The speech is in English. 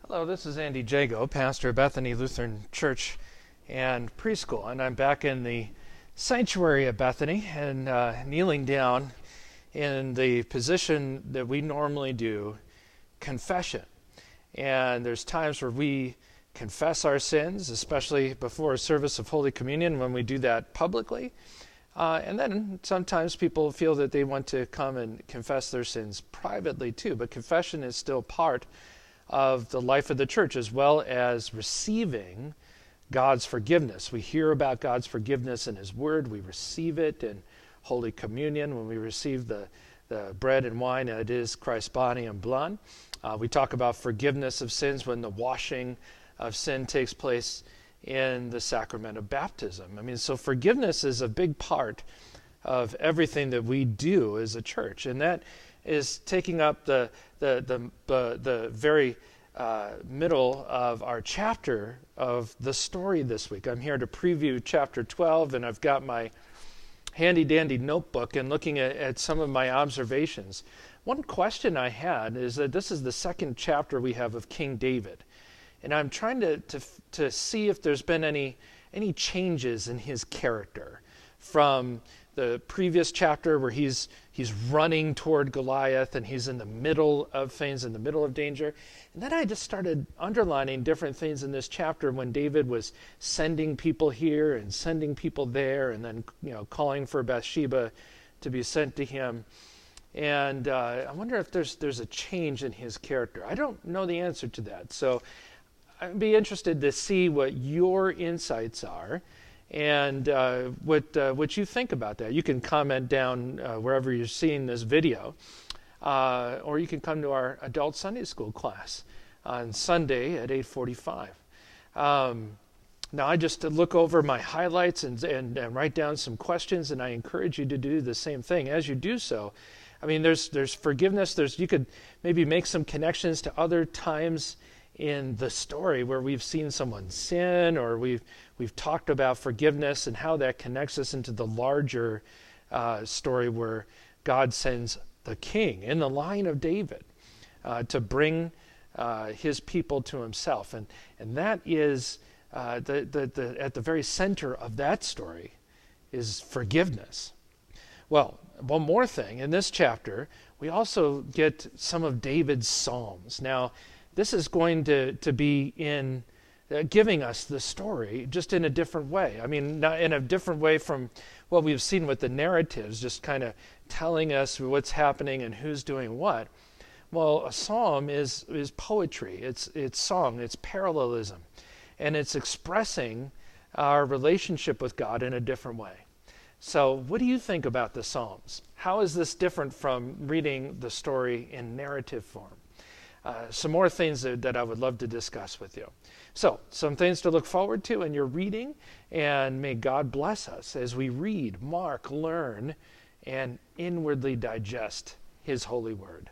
Hello, this is Andy Jago, pastor of Bethany Lutheran Church and Preschool, and I'm back in the sanctuary of Bethany and kneeling down in the position that we normally do, confession. And there's times where we confess our sins, especially before a service of Holy Communion when we do that publicly. And then sometimes people feel that they want to come and confess their sins privately too, but confession is still part of the life of the church, as well as receiving God's forgiveness. We hear about God's forgiveness in His Word. We receive it in Holy Communion when we receive the bread and wine, and it is Christ's body and blood. We talk about forgiveness of sins when the washing of sin takes place in the sacrament of baptism. I mean, so forgiveness is a big part of everything that we do as a church, and that is taking up the very middle of our chapter of the story this week. I'm here to preview chapter 12, and I've got my handy-dandy notebook and looking at some of my observations. One question I had is that this is the second chapter we have of King David, and I'm trying to see if there's been any changes in his character from the previous chapter where he's running toward Goliath and he's in the middle of things, in the middle of danger. And then I just started underlining different things in this chapter when David was sending people here and sending people there, and then calling for Bathsheba to be sent to him. And I wonder if there's a change in his character. I don't know the answer to that. So I'd be interested to see what your insights are and what you think about that. You can comment down wherever you're seeing this video, or you can come to our adult Sunday school class on Sunday at 8:45. Now I just look over my highlights and write down some questions, and I encourage you to do the same thing. As you do so, I mean, there's forgiveness. You could maybe make some connections to other times in the story where we've seen someone sin, or we've talked about forgiveness and how that connects us into the larger story where God sends the king in the line of David to bring his people to himself, and that is at the very center of that story is forgiveness. Well, one more thing, in this chapter we also get some of David's psalms. Now this is going to be in giving us the story just in a different way. I mean, not in a different way from what we've seen with the narratives, just kind of telling us what's happening and who's doing what. Well, a psalm is poetry. It's song. It's parallelism. And it's expressing our relationship with God in a different way. So what do you think about the Psalms? How is this different from reading the story in narrative form? Some more things that I would love to discuss with you. So, some things to look forward to in your reading, and may God bless us as we read, mark, learn, and inwardly digest His holy word.